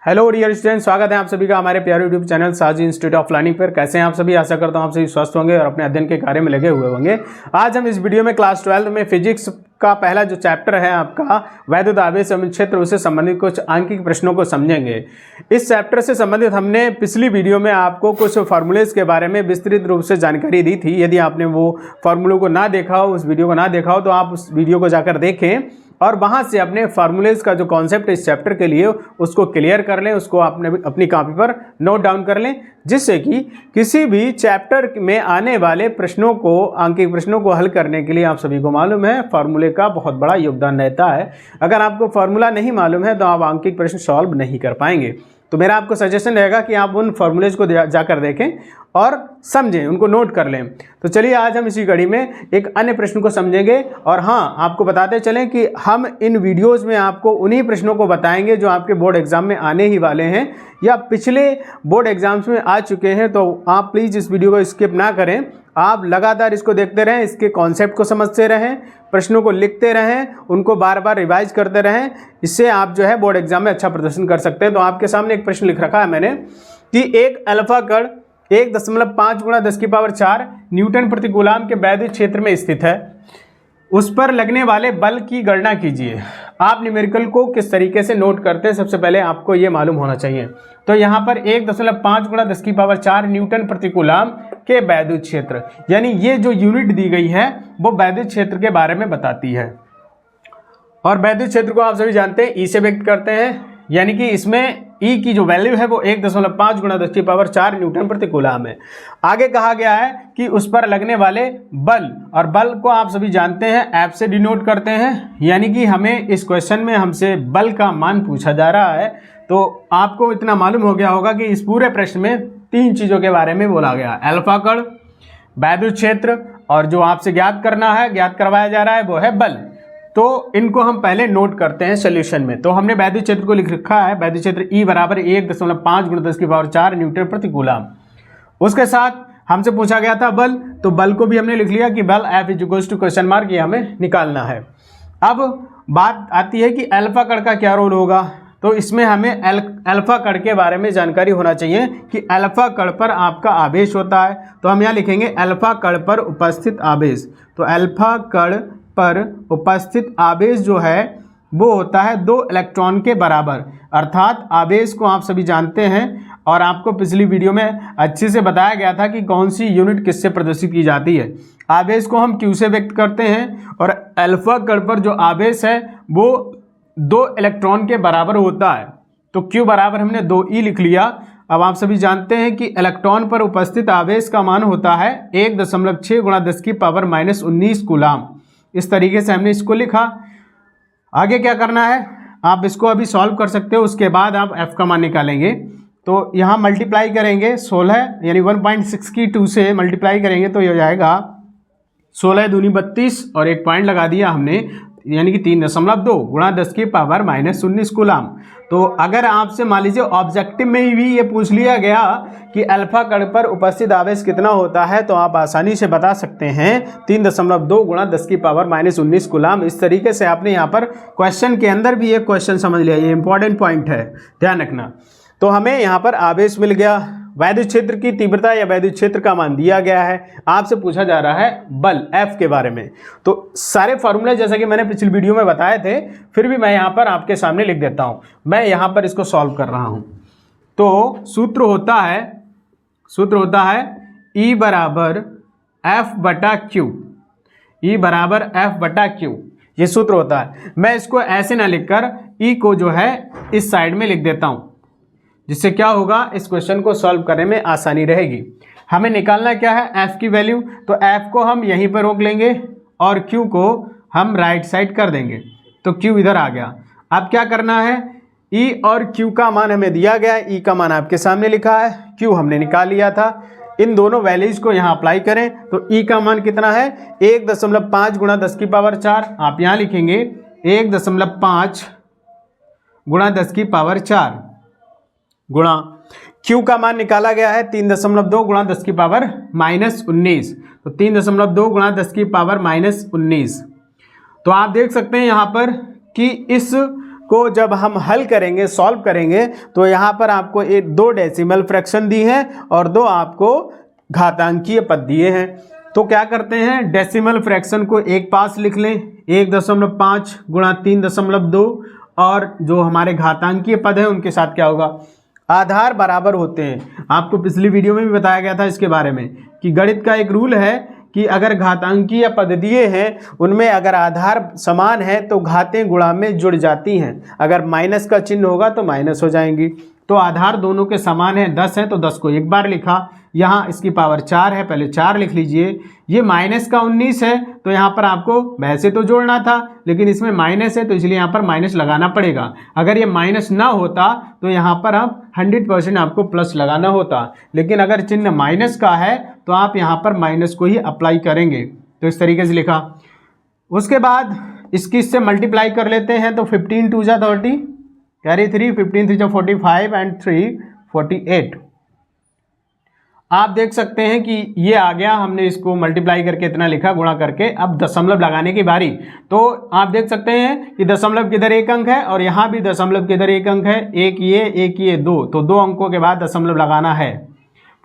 Hello dear student, स्वागत है आप सभी का हमारे प्यारे यूट्यूब चैनल साजी इंस्टीट्यूट ऑफ लर्निंग पर। कैसे हैं आप सभी? आशा करता हूं आप सभी स्वस्थ होंगे और अपने अध्ययन के कार्य में लगे हुए होंगे। आज हम इस वीडियो में क्लास 12 में फिजिक्स का पहला जो चैप्टर है आपका वैद्युत आवेश एवं क्षेत्र, उससे संबंधित कुछ आंकिक प्रश्नों को समझेंगे। इस चैप्टर से संबंधित हमने पिछली वीडियो में आपको कुछ फार्मूलेज के बारे में विस्तृत रूप से जानकारी दी थी। यदि आपने वो फार्मूलों को ना देखा हो, उस वीडियो को ना देखा हो, तो आप उस वीडियो को जाकर देखें और वहाँ से अपने फार्मूलेज का जो कॉन्सेप्ट इस चैप्टर के लिए उसको क्लियर कर लें, उसको अपनी कॉपी पर नोट डाउन कर लें, जिससे कि किसी भी चैप्टर में आने वाले प्रश्नों को, आंकिक प्रश्नों को हल करने के लिए आप सभी को मालूम है फार्मूले का बहुत बड़ा योगदान रहता है। अगर आपको फार्मूला नहीं मालूम है तो आप आंकिक प्रश्न सॉल्व नहीं कर पाएंगे। तो मेरा आपको सजेशन रहेगा कि आप उन फार्मूलेज को जाकर देखें और समझें, उनको नोट कर लें। तो चलिए आज हम इसी कड़ी में एक अन्य प्रश्न को समझेंगे। और हाँ, आपको बताते चलें कि हम इन वीडियोस में आपको उन्हीं प्रश्नों को बताएंगे जो आपके बोर्ड एग्जाम में आने ही वाले हैं या पिछले बोर्ड एग्जाम्स में आ चुके हैं। तो आप प्लीज़ इस वीडियो को स्किप ना करें, आप लगातार इसको देखते रहें, इसके कॉन्सेप्ट को समझते रहें, प्रश्नों को लिखते रहें, उनको बार बार रिवाइज करते रहें। इससे आप जो है बोर्ड एग्जाम में अच्छा प्रदर्शन कर सकते हैं। तो आपके सामने एक प्रश्न लिख रखा है मैंने कि एक अल्फा कण 1.5 × 10⁴ न्यूटन प्रति कूलम के वैद्युत क्षेत्र में स्थित है, उस पर लगने वाले बल की गणना कीजिए। आप न्यूमेरिकल को किस तरीके से नोट करते हैं, सबसे पहले आपको ये मालूम होना चाहिए। तो यहाँ पर 1.5 × 10⁴ न्यूटन प्रति कूलम के वैद्युत क्षेत्र, यानी ये जो यूनिट दी गई है वो वैद्युत क्षेत्र के बारे में बताती है। और वैद्युत क्षेत्र को आप सभी जानते हैं ई से व्यक्त करते हैं, यानी कि इसमें ई की जो वैल्यू है वो 1.5 × 10⁴ न्यूटन प्रति कूलम है। आगे कहा गया है कि उस पर लगने वाले बल, और बल को आप सभी जानते हैं एफ से डिनोट करते हैं, यानी कि हमें इस क्वेश्चन में हमसे बल का मान पूछा जा रहा है। तो आपको इतना मालूम हो गया होगा कि इस पूरे प्रश्न में तीन चीज़ों के बारे में बोला गया, अल्फा कण, वैद्युत क्षेत्र, और जो आपसे ज्ञात करवाया जा रहा है वो है बल। तो इनको हम पहले नोट करते हैं सॉल्यूशन में। तो हमने वैद्युत क्षेत्र को लिख रखा है, वैद्युत क्षेत्र E बराबर 1.5 × 10⁴ न्यूटन प्रति कूलम। उसके साथ हमसे पूछा गया था बल, तो बल को भी हमने लिख लिया कि बल F = क्वेश्चन मार्क, ये हमें निकालना है। अब बात आती है कि अल्फा कण का क्या रोल होगा। तो इसमें हमें अल्फा कण के बारे में जानकारी होना चाहिए कि अल्फा कण पर आपका आवेश होता है। तो हम यहाँ लिखेंगे अल्फा कण पर उपस्थित आवेश। तो अल्फा कण पर उपस्थित आवेश जो है वो होता है 2 इलेक्ट्रॉन के बराबर। अर्थात आवेश को आप सभी जानते हैं और आपको पिछली वीडियो में अच्छे से बताया गया था कि कौन सी यूनिट किससे प्रदर्शित की जाती है। आवेश को हम Q से व्यक्त करते हैं और अल्फा कण पर जो आवेश है वो 2 इलेक्ट्रॉन के बराबर होता है। तो Q बराबर हमने 2e लिख लिया। अब आप सभी जानते हैं कि इलेक्ट्रॉन पर उपस्थित आवेश का मान होता है 1.6 × 10⁻⁻19 कूलम। इस तरीके से हमने इसको लिखा। आगे क्या करना है, आप इसको अभी सॉल्व कर सकते हो, उसके बाद आप f का मान निकालेंगे। तो यहाँ मल्टीप्लाई करेंगे 16, यानी 1.6 की 2 से मल्टीप्लाई करेंगे तो ये हो जाएगा 16 दूनी 32 और एक पॉइंट लगा दिया हमने, यानी कि 3.2 × 10⁻⁻19 कूलम। तो अगर आपसे मान लीजिए ऑब्जेक्टिव में भी ये पूछ लिया गया कि अल्फा कण पर उपस्थित आवेश कितना होता है, तो आप आसानी से बता सकते हैं 3.2 × 10⁻⁻19 कूलम। इस तरीके से आपने यहाँ पर क्वेश्चन के अंदर भी एक क्वेश्चन समझ लिया, ये इंपॉर्टेंट पॉइंट है, ध्यान रखना। तो हमें यहाँ पर आवेश मिल गया, वैद्युत क्षेत्र की तीव्रता या वैद्युत क्षेत्र का मान दिया गया है, आपसे पूछा जा रहा है बल F के बारे में। तो सारे फॉर्मूले जैसा कि मैंने पिछली वीडियो में बताए थे, फिर भी मैं यहाँ पर आपके सामने लिख देता हूँ। मैं यहाँ पर इसको सॉल्व कर रहा हूँ। तो सूत्र होता है E बराबर F/Q, E बराबर F/Q, ये सूत्र होता है। मैं इसको ऐसे ना लिखकर E को जो है इस साइड में लिख देता हूँ, जिससे क्या होगा, इस क्वेश्चन को सॉल्व करने में आसानी रहेगी। हमें निकालना क्या है, F की वैल्यू। तो F को हम यहीं पर रोक लेंगे और Q को हम राइट साइड कर देंगे। तो Q इधर आ गया। अब क्या करना है, E और Q का मान हमें दिया गया है, E का मान आपके सामने लिखा है, Q हमने निकाल लिया था। इन दोनों वैल्यूज को यहाँ अप्लाई करें तो E का मान कितना है, 1.5 × 10⁴। आप यहाँ लिखेंगे 1.5 × 10⁴ गुणा Q का मान निकाला गया है 3.2 × 10⁻⁻19। तो 3.2 × 10⁻⁻19। तो आप देख सकते हैं यहाँ पर कि इस को जब हम हल करेंगे, सॉल्व करेंगे, तो यहाँ पर आपको 2 डेसिमल फ्रैक्शन दी हैं और 2 आपको घातांकीय पद दिए हैं। तो क्या करते हैं, डेसिमल फ्रैक्शन को एक पास लिख लें, 1.5 गुणा 3.2, और जो हमारे घातांकीय पद हैं उनके साथ क्या होगा, आधार बराबर होते हैं। आपको पिछली वीडियो में भी बताया गया था इसके बारे में कि गणित का एक रूल है कि अगर घातांकीय पद दिए हैं उनमें अगर आधार समान है तो घातें गुणा में जुड़ जाती हैं, अगर माइनस का चिन्ह होगा तो माइनस हो जाएंगी। तो आधार दोनों के समान है, 10 है तो 10 को एक बार लिखा, यहाँ इसकी पावर 4 है, पहले 4 लिख लीजिए। ये माइनस का 19 है तो यहाँ पर आपको वैसे तो जोड़ना था, लेकिन इसमें माइनस है तो इसलिए यहाँ पर माइनस लगाना पड़ेगा। अगर ये माइनस ना होता तो यहाँ पर आप 100% आपको प्लस लगाना होता, लेकिन अगर चिन्ह माइनस का है तो आप यहाँ पर माइनस को ही अप्लाई करेंगे। तो इस तरीके से लिखा। उसके बाद इसकी इससे मल्टीप्लाई कर लेते हैं, तो 15 2 जा 30, कैरी 3, 15 3 जा 45 एंड 3 48। आप देख सकते हैं कि ये आ गया, हमने इसको मल्टीप्लाई करके इतना लिखा, गुणा करके। अब दशमलव लगाने की बारी। तो आप देख सकते हैं कि दशमलव किधर एक अंक है और यहाँ भी दशमलव किधर एक अंक है, एक ये 2, तो 2 अंकों के बाद दशमलव लगाना है।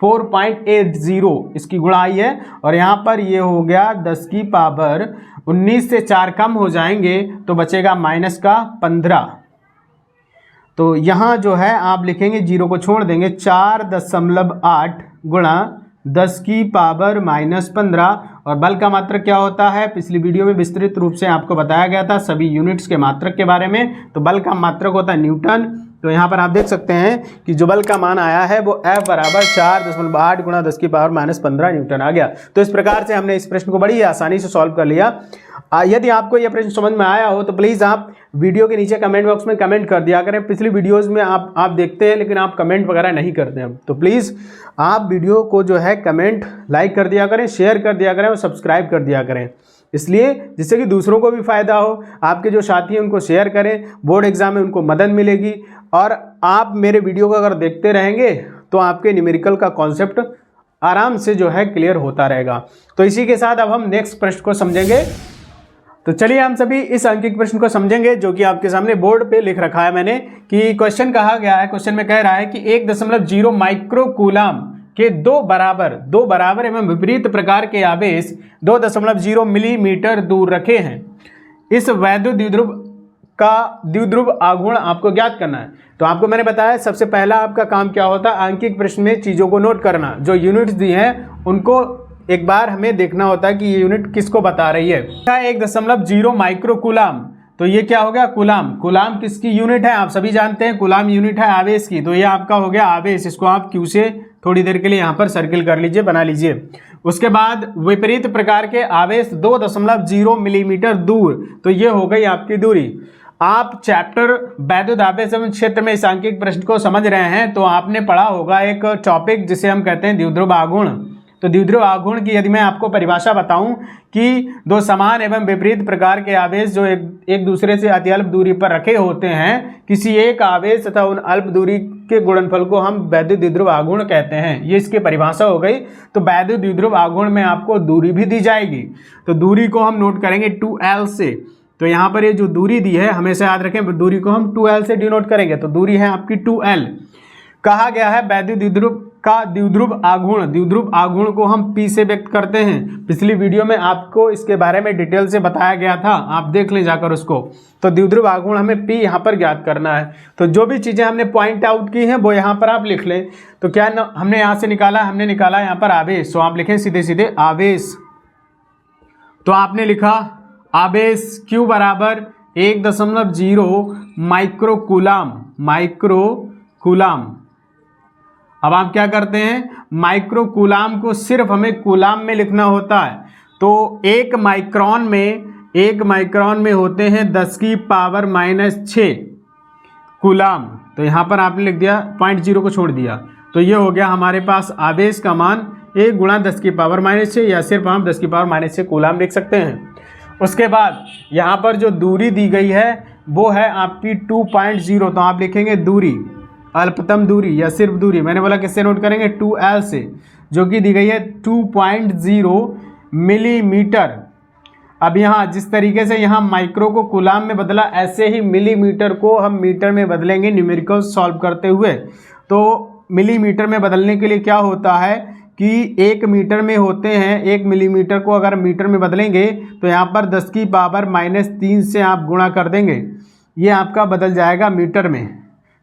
4.80 इसकी गुणाई है और यहाँ पर ये हो गया 10 की पावर 19 से 4 कम हो जाएंगे तो बचेगा माइनस का 15। तो यहाँ जो है आप लिखेंगे, 0 को छोड़ देंगे, 4.8 गुणा 10 की पावर -15। और बल का मात्रक क्या होता है, पिछली वीडियो में विस्तृत रूप से आपको बताया गया था सभी यूनिट्स के मात्रक के बारे में। तो बल का मात्रक होता है न्यूटन। तो यहाँ पर आप देख सकते हैं कि जो बल का मान आया है वो F बराबर 4.8 गुणा 10 की पावर -15 न्यूटन आ गया। तो इस प्रकार से हमने इस प्रश्न को बड़ी आसानी से सॉल्व कर लिया। यदि आपको यह प्रश्न समझ में आया हो तो प्लीज़ आप वीडियो के नीचे कमेंट बॉक्स में कमेंट कर दिया करें। पिछली वीडियोस में आप देखते हैं लेकिन आप कमेंट वगैरह नहीं करते हैं, तो प्लीज़ आप वीडियो को जो है कमेंट लाइक कर दिया करें, शेयर कर दिया करें और सब्सक्राइब कर दिया करें, इसलिए जिससे कि दूसरों को भी फ़ायदा हो। आपके जो साथी हैं उनको शेयर करें, बोर्ड एग्जाम में उनको मदद मिलेगी। और आप मेरे वीडियो को अगर देखते रहेंगे तो आपके न्यूमेरिकल का कॉन्सेप्ट आराम से जो है क्लियर होता रहेगा। तो इसी के साथ अब हम नेक्स्ट प्रश्न को समझेंगे। तो चलिए हम सभी इस अंकित प्रश्न को समझेंगे, जो कि आपके सामने बोर्ड पे लिख रखा है मैंने कि क्वेश्चन कहा गया है। क्वेश्चन में कह रहा है कि 1.0 माइक्रो कूलाम के दो बराबर एवं विपरीत प्रकार के आवेश 2.0 मिलीमीटर दूर रखे हैं। इस वैद्युत द्विध्रुव का द्विध्रुव आघूर्ण आपको ज्ञात करना है। तो आपको मैंने बताया सबसे पहला आपका काम क्या होता है, अंकित प्रश्न में चीज़ों को नोट करना। जो यूनिट्स दी हैं उनको एक बार हमें देखना होता है कि ये यूनिट किसको बता रही है। 1.0 माइक्रो कूलाम, तो ये क्या हो गया, कूलाम। कूलाम किसकी यूनिट है, आप सभी जानते हैं कूलाम यूनिट है आवेश की। तो ये आपका हो गया आवेश, इसको आप क्यू से थोड़ी देर के लिए यहाँ पर सर्किल कर लीजिए, बना लीजिए। उसके बाद विपरीत प्रकार के आवेश 2.0 मिलीमीटर दूर, तो ये हो गई आपकी दूरी। आप चैप्टर वैद्युत आवेश एवं क्षेत्र में इस अंकित प्रश्न को समझ रहे हैं तो आपने पढ़ा होगा एक टॉपिक जिसे हम कहते हैं द्विध्रुव आघूर्ण। तो द्विध्रुव आघूर्ण की यदि मैं आपको परिभाषा बताऊं कि दो समान एवं विपरीत प्रकार के आवेश जो एक दूसरे से अति अल्प दूरी पर रखे होते हैं, किसी एक आवेश तथा उन अल्प दूरी के गुणनफल को हम वैद्युत द्विध्रुव आघूर्ण कहते हैं। ये इसकी परिभाषा हो गई। तो वैद्युत द्विध्रुव आघूर्ण में आपको दूरी भी दी जाएगी। तो दूरी को हम नोट करेंगे 2L से। तो यहाँ पर ये जो दूरी दी है हमेशा याद रखें, दूरी को हम 2L से डिनोट करेंगे। तो दूरी है आपकी 2L। कहा गया है वैद्युत द्विध्रुव का द्विध्रुव आघूर्ण को हम P से व्यक्त करते हैं। पिछली वीडियो में आपको इसके बारे में डिटेल से बताया गया था, आप देख लें जाकर उसको। तो द्विध्रुव आघूर्ण हमें P यहाँ पर ज्ञात करना है। तो जो भी चीज़ें हमने पॉइंट आउट की हैं वो यहाँ पर आप लिख लें। तो क्या हमने यहाँ से निकाला, हमने निकाला यहाँ पर आवेश। तो आप लिखें सीधे सीधे आवेश। तो आपने लिखा आवेश Q बराबर 1.0 माइक्रो कूलाम। अब आप क्या करते हैं, माइक्रो कूलाम को सिर्फ हमें कूलाम में लिखना होता है। तो एक माइक्रोन में होते हैं 10 की पावर -6 कूलाम। तो यहाँ पर आपने लिख दिया 0.0 को छोड़ दिया। तो ये हो गया हमारे पास आवेश का मान 1 गुणा 10 की पावर -6, या सिर्फ हम 10 की पावर -6 कूलाम लिख सकते हैं। उसके बाद यहाँ पर जो दूरी दी गई है वो है आपकी 2.0। तो आप लिखेंगे दूरी, अल्पतम दूरी या सिर्फ दूरी, मैंने बोला किससे नोट करेंगे, 2L से, जो कि दी गई है 2.0 मिलीमीटर। अब यहाँ जिस तरीके से यहाँ माइक्रो को कूलाम में बदला, ऐसे ही मिलीमीटर को हम मीटर में बदलेंगे न्यूमेरिकल सॉल्व करते हुए। तो मिलीमीटर में बदलने के लिए क्या होता है कि 1 मीटर में होते हैं, 1 मिलीमीटर को अगर मीटर में बदलेंगे तो यहाँ पर 10 की पावर -3 से आप गुणा कर देंगे, ये आपका बदल जाएगा मीटर में।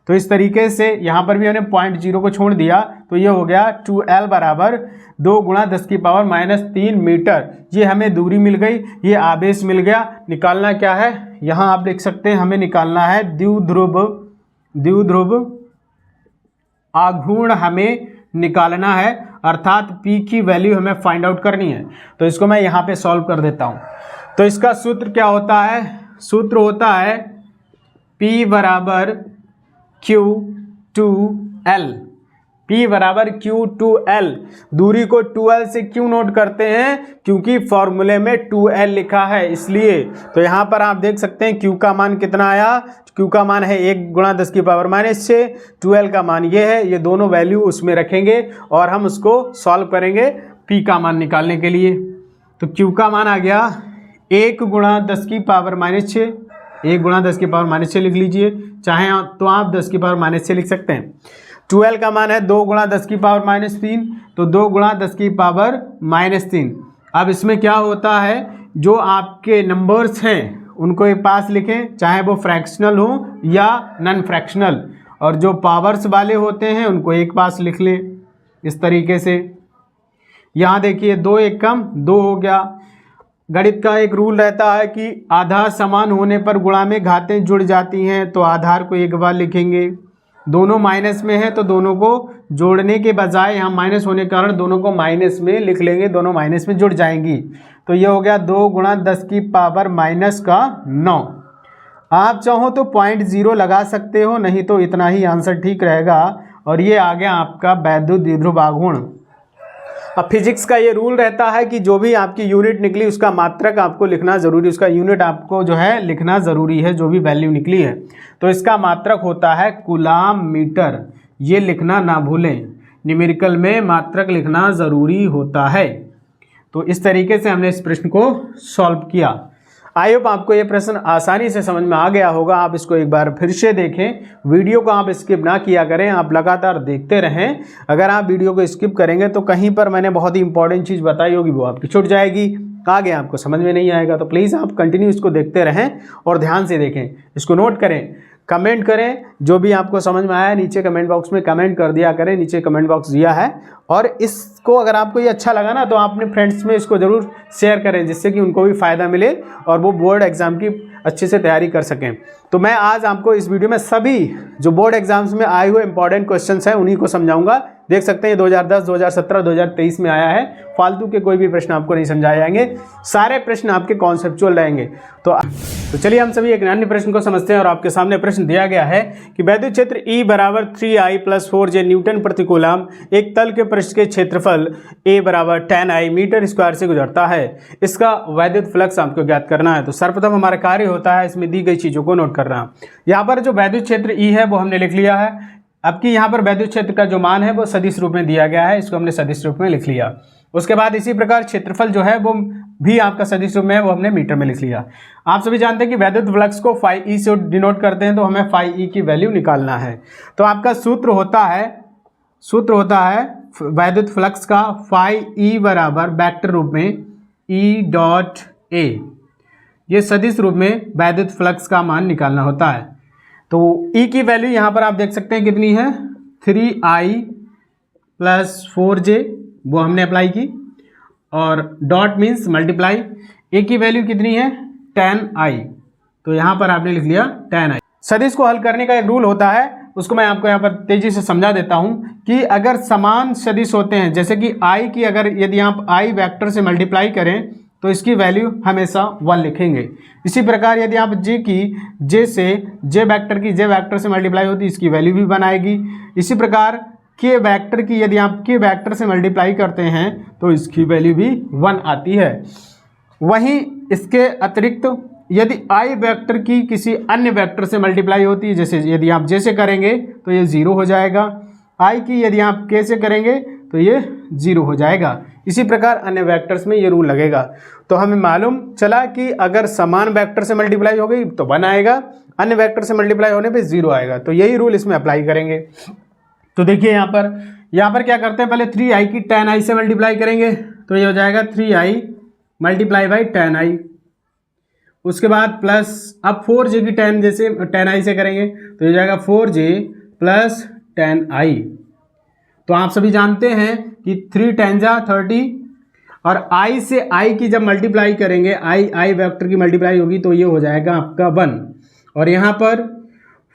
तो इस तरीके से यहाँ पर भी हमने 0.0 को छोड़ दिया, तो ये हो गया 2L बराबर 2 गुणा 10 की पावर -3 मीटर। ये हमें दूरी मिल गई, ये आवेश मिल गया। निकालना क्या है, यहाँ आप लिख सकते हैं हमें निकालना है द्विध्रुव आघूर्ण हमें निकालना है, अर्थात P की वैल्यू हमें फाइंड आउट करनी है। तो इसको मैं यहाँ पे सॉल्व कर देता हूँ। तो इसका सूत्र क्या होता है, सूत्र होता है P बराबर Q2L। P बराबर Q2L। दूरी को 2L से क्यों नोट करते हैं, क्योंकि फॉर्मूले में 2L लिखा है इसलिए। तो यहाँ पर आप देख सकते हैं Q का मान कितना आया, Q का मान है 1 गुणा 10 की पावर -6, 2L का मान ये है। ये दोनों वैल्यू उसमें रखेंगे और हम उसको सॉल्व करेंगे P का मान निकालने के लिए। तो Q का मान आ गया 1 गुणा 10 की पावर -6, 1 गुणा 10 की पावर -6 लिख लीजिए, चाहे तो आप 10 की पावर -6 लिख सकते हैं। 2L का मान है 2 गुणा 10 की पावर -3, तो 2 गुणा 10 की पावर -3। अब इसमें क्या होता है, जो आपके नंबर्स हैं उनको एक पास लिखें, चाहे वो फ्रैक्शनल हो या नॉन फ्रैक्शनल, और जो पावर्स वाले होते हैं उनको एक पास लिख लें इस तरीके से। यहाँ देखिए 2 1 कम 2 हो गया। गणित का एक रूल रहता है कि आधार समान होने पर गुणा में घातें जुड़ जाती हैं, तो आधार को एक बार लिखेंगे। दोनों माइनस में है तो दोनों को जोड़ने के बजाय यहाँ माइनस होने के कारण दोनों को माइनस में लिख लेंगे, दोनों माइनस में जुड़ जाएंगी। तो ये हो गया 2 गुणा 10 की पावर -9। आप चाहो तो 0.0 लगा सकते हो, नहीं तो इतना ही आंसर ठीक रहेगा। और ये आ गया आपका वैद्युत द्विध्रुव आघूर्ण। अब फिजिक्स का ये रूल रहता है कि जो भी आपकी यूनिट निकली उसका मात्रक आपको लिखना ज़रूरी, उसका यूनिट आपको जो है लिखना ज़रूरी है, जो भी वैल्यू निकली है। तो इसका मात्रक होता है कूलाम मीटर, ये लिखना ना भूलें, न्यूमेरिकल में मात्रक लिखना ज़रूरी होता है। तो इस तरीके से हमने इस प्रश्न को सॉल्व किया। आई होप आपको ये प्रश्न आसानी से समझ में आ गया होगा। आप इसको एक बार फिर से देखें, वीडियो को आप स्किप ना किया करें, आप लगातार देखते रहें। अगर आप वीडियो को स्किप करेंगे तो कहीं पर मैंने बहुत ही इंपॉर्टेंट चीज़ बताई होगी वो आपकी छूट जाएगी, आगे आपको समझ में नहीं आएगा। तो प्लीज़ आप कंटिन्यू इसको देखते रहें और ध्यान से देखें, इसको नोट करें, कमेंट करें, जो भी आपको समझ में आया नीचे कमेंट बॉक्स में कमेंट कर दिया करें, नीचे कमेंट बॉक्स दिया है। और इसको अगर आपको ये अच्छा लगा ना तो आप अपने फ्रेंड्स में इसको ज़रूर शेयर करें, जिससे कि उनको भी फ़ायदा मिले और वो बोर्ड एग्ज़ाम की अच्छे से तैयारी कर सकें। तो मैं आज आपको इस वीडियो में सभी जो बोर्ड एग्जाम्स में आए हुए इंपॉर्टेंट क्वेश्चंस हैं उन्हीं को समझाऊंगा। देख सकते हैं 2010, 2017, 2023 में आया है। फालतू के कोई भी प्रश्न आपको नहीं समझाए जाएंगे, सारे प्रश्न आपके कॉन्सेप्चुअल रहेंगे। तो चलिए हम सभी एक अन्य प्रश्न को समझते हैं। और आपके सामने प्रश्न दिया गया है कि वैद्युत क्षेत्र E बराबर 3I + 4J न्यूटन प्रति कूलम एक तल के पृष्ठ के क्षेत्रफल A बराबर 10I मीटर स्क्वायर से गुजरता है। इसका वैद्युत फ्लक्स आपको ज्ञात करना है। तो सर्वप्रथम हमारा कार्य होता है इसमें दी गई चीज़ों को नोट करना। यहाँ पर जो वैद्युत क्षेत्र E है वो हमने लिख लिया है। अब कि यहाँ पर वैद्युत क्षेत्र का जो मान है वो सदिश रूप में दिया गया है, इसको हमने सदिश रूप में लिख लिया। उसके बाद इसी प्रकार क्षेत्रफल जो है वो भी आपका सदिश रूप में है, वो हमने मीटर में लिख लिया। आप सभी जानते हैं कि वैद्युत फ्लक्स को φE से डिनोट करते हैं, तो हमें φE की वैल्यू निकालना है। तो आपका सूत्र होता है वैद्युत फ्लक्स का φE बराबर वेक्टर रूप में E.A। ये सदिश रूप में वैद्युत फ्लक्स का मान निकालना होता है। तो E की वैल्यू यहाँ पर आप देख सकते हैं कितनी है, 3I + 4J, वो हमने अप्लाई की, और डॉट मीन्स मल्टीप्लाई। A की वैल्यू कितनी है, 10I, तो यहाँ पर आपने लिख लिया 10I। सदिश को हल करने का एक रूल होता है, उसको मैं आपको यहाँ पर तेजी से समझा देता हूँ कि अगर समान सदिश होते हैं, जैसे कि I की अगर यदि आप I वेक्टर से मल्टीप्लाई करें तो इसकी वैल्यू हमेशा 1 लिखेंगे। इसी प्रकार यदि आप J की J से J वेक्टर की J वेक्टर से मल्टीप्लाई होती है, इसकी वैल्यू भी 1 आएगी। इसी प्रकार K वेक्टर की यदि आप K वेक्टर से मल्टीप्लाई करते हैं तो इसकी वैल्यू भी 1 आती है। वहीं इसके अतिरिक्त यदि I वेक्टर की किसी अन्य वेक्टर से मल्टीप्लाई होती है, जैसे यदि आप J से करेंगे तो ये 0 हो जाएगा, I की यदि आप K से करेंगे तो ये 0 हो जाएगा। इसी प्रकार अन्य वेक्टर्स में ये रूल लगेगा। तो हमें मालूम चला कि अगर समान वेक्टर से मल्टीप्लाई हो गई तो 1 आएगा, अन्य वेक्टर से मल्टीप्लाई होने पे 0 आएगा। तो यही रूल इसमें अप्लाई करेंगे। तो देखिए यहाँ पर क्या करते हैं, पहले 3i की tan i से मल्टीप्लाई करेंगे तो ये हो जाएगा 3i multiply by tan i। उसके बाद प्लस अब 4j की tan i से करेंगे तो ये हो जाएगा 4j प्लस tan i। तो आप सभी जानते हैं कि 3 tan जा 30 और i से i की जब मल्टीप्लाई करेंगे, i वेक्टर की मल्टीप्लाई होगी तो ये हो जाएगा आपका 1। और यहाँ पर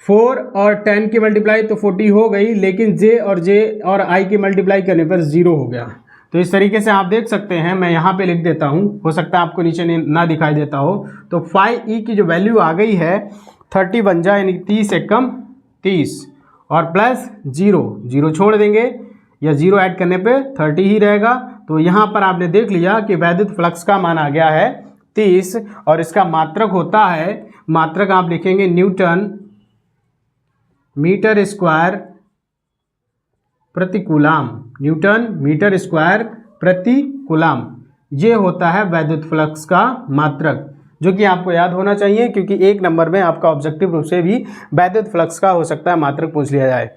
4 और 10 की मल्टीप्लाई तो 40 हो गई, लेकिन j और i की मल्टीप्लाई करने पर 0 हो गया। तो इस तरीके से आप देख सकते हैं, मैं यहाँ पे लिख देता हूँ, हो सकता है आपको नीचे ना दिखाई देता हो। तो 5e की जो वैल्यू आ गई है 30 बन जाए, यानी 30 एकम 30 और प्लस 0 छोड़ देंगे या 0 ऐड करने पे 30 ही रहेगा। तो यहाँ पर आपने देख लिया कि वैद्युत फ्लक्स का मान आ गया है 30 और इसका मात्रक होता है, मात्रक आप लिखेंगे न्यूटन मीटर स्क्वायर प्रति कूलाम, न्यूटन मीटर स्क्वायर प्रति कूलाम। ये होता है वैद्युत फ्लक्स का मात्रक, जो कि आपको याद होना चाहिए क्योंकि 1 नंबर में आपका ऑब्जेक्टिव रूप से भी वैद्युत फ्लक्स का हो सकता है मात्रक पूछ लिया जाए।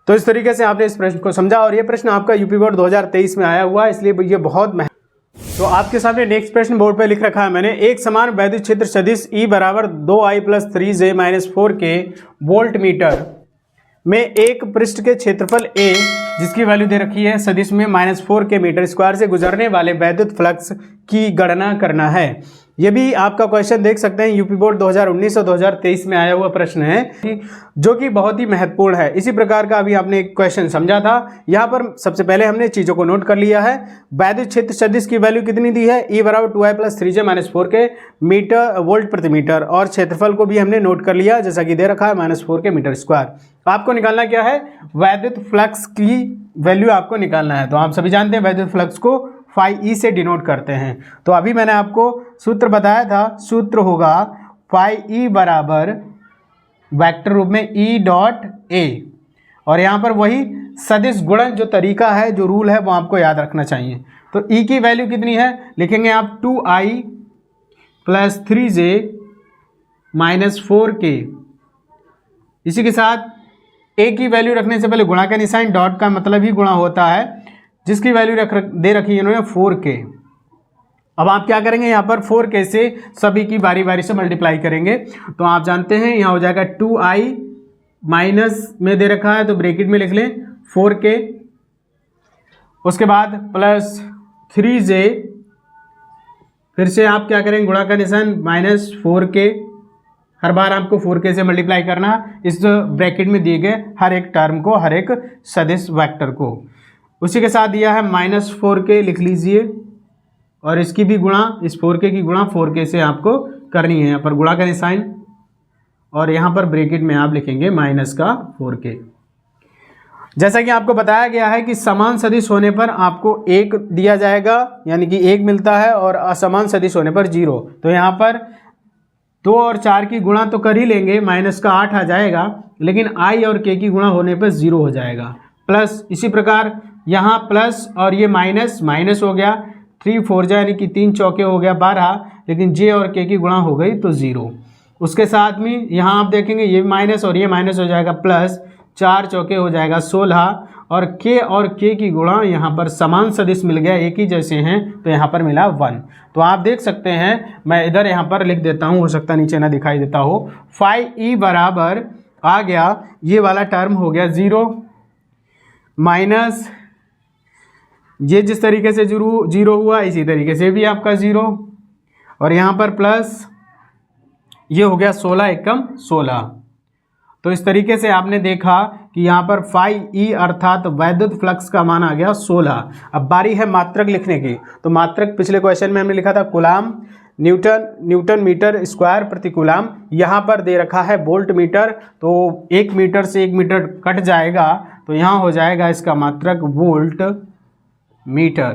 तो इस तरीके से आपने इस प्रश्न को समझा और ये प्रश्न आपका यूपी बोर्ड 2023 में आया हुआ है, इसलिए ये बहुत तो आपके सामने नेक्स्ट प्रश्न बोर्ड पे लिख रखा है मैंने। एक समान वैद्युत क्षेत्र सदिश E बराबर 2i प्लस 3j माइनस 4 के वोल्ट मीटर में एक पृष्ठ के क्षेत्रफल A जिसकी वैल्यू दे रखी है सदिश में -4 के मीटर स्क्वायर से गुजरने वाले वैद्युत फ्लक्स की गणना करना है। ये भी आपका क्वेश्चन देख सकते हैं, यूपी बोर्ड 2019 और 2023 में आया हुआ प्रश्न है जो कि बहुत ही महत्वपूर्ण है। इसी प्रकार का अभी आपने एक क्वेश्चन समझा था। यहाँ पर सबसे पहले हमने चीज़ों को नोट कर लिया है। वैद्युत क्षेत्र सदिश की वैल्यू कितनी दी है, E बराबर 2i प्लस 3j माइनस 4 के मीटर वोल्ट प्रति मीटर, और क्षेत्रफल को भी हमने नोट कर लिया जैसा कि दे रखा है -4 के मीटर स्क्वायर। आपको निकालना क्या है, वैद्युत फ्लक्स की वैल्यू आपको निकालना है। तो आप सभी जानते हैं वैद्युत फ्लक्स को φe से डिनोट करते हैं। तो अभी मैंने आपको सूत्र बताया था, सूत्र होगा φe बराबर वेक्टर रूप में E डॉट a, और यहाँ पर वही सदिश गुणन जो तरीका है, जो रूल है, वो आपको याद रखना चाहिए। तो E की वैल्यू कितनी है, लिखेंगे आप 2i plus 3j minus 4k। इसी के साथ A की वैल्यू रखने से पहले गुणा का निशान, डॉट का मतलब ही गुणा होता है, जिसकी वैल्यू दे रखी है इन्होंने 4k। अब आप क्या करेंगे, यहाँ पर 4k से सभी की बारी बारी से मल्टीप्लाई करेंगे। तो आप जानते हैं यहाँ हो जाएगा 2i माइनस में दे रखा है तो ब्रैकेट में लिख लें 4k, उसके बाद प्लस 3j, फिर से आप क्या करेंगे गुणा का निशान -4k, हर बार आपको 4k से मल्टीप्लाई करना इस ब्रैकेट में दिए गए हर एक टर्म को, हर एक सदिश वेक्टर को। उसी के साथ दिया है -4k लिख लीजिए, और इसकी भी गुणा, इस 4k की गुणा 4k से आपको करनी है। यहाँ पर गुणा का निशान और यहाँ पर ब्रैकेट में आप लिखेंगे -4k। जैसा कि आपको बताया गया है कि समान सदिश होने पर आपको 1 दिया जाएगा, यानी कि 1 मिलता है, और असमान सदिश होने पर 0। तो यहाँ पर 2 और 4 की गुणा तो कर ही लेंगे, -8 आ जाएगा, लेकिन i और k की गुणा होने पर 0 हो जाएगा। प्लस इसी प्रकार यहाँ प्लस और ये माइनस हो गया, 3 4 जा यानी कि 3 चौके हो गया 12, लेकिन j और k की गुणा हो गई तो 0। उसके साथ में यहाँ आप देखेंगे ये माइनस और ये माइनस हो जाएगा, प्लस 4 चौके हो जाएगा 16, और k की गुणा यहाँ पर समान सदिश मिल गया, एक ही जैसे हैं, तो यहाँ पर मिला 1। तो आप देख सकते हैं, मैं इधर यहाँ पर लिख देता हूँ, हो सकता नीचे ना दिखाई देता हो। φe बराबर आ गया, ये वाला टर्म हो गया 0 माइनस ये जिस तरीके से 0 हुआ इसी तरीके से भी आपका 0, और यहाँ पर प्लस ये हो गया 16 एकम 16। तो इस तरीके से आपने देखा कि यहाँ पर φe अर्थात वैद्युत फ्लक्स का मान आ गया 16। अब बारी है मात्रक लिखने की। तो मात्रक पिछले क्वेश्चन में हमने लिखा था कूलाम, न्यूटन मीटर स्क्वायर प्रति कूलाम, यहाँ पर दे रखा है वोल्ट मीटर, तो 1 मीटर से 1 मीटर कट जाएगा, तो यहाँ हो जाएगा इसका मात्रक वोल्ट मीटर।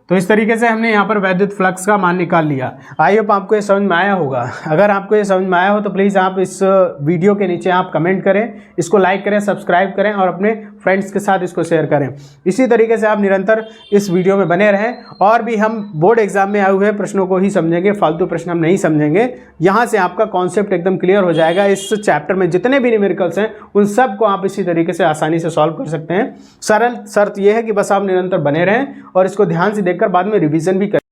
तो इस तरीके से हमने यहाँ पर वैद्युत फ्लक्स का मान निकाल लिया। आई होप आपको ये समझ में आया होगा। अगर आपको ये समझ में आया हो तो प्लीज़ आप इस वीडियो के नीचे आप कमेंट करें, इसको लाइक करें, सब्सक्राइब करें और अपने फ्रेंड्स के साथ इसको शेयर करें। इसी तरीके से आप निरंतर इस वीडियो में बने रहें और भी हम बोर्ड एग्जाम में आए हुए प्रश्नों को ही समझेंगे, फालतू प्रश्न हम नहीं समझेंगे। यहाँ से आपका कॉन्सेप्ट एकदम क्लियर हो जाएगा। इस चैप्टर में जितने भी न्यूमेरिकल्स हैं उन सब को आप इसी तरीके से आसानी से सॉल्व कर सकते हैं। सरल शर्त यह है कि बस आप निरंतर बने रहें और इसको ध्यान से देखकर बाद में रिवीजन भी करें।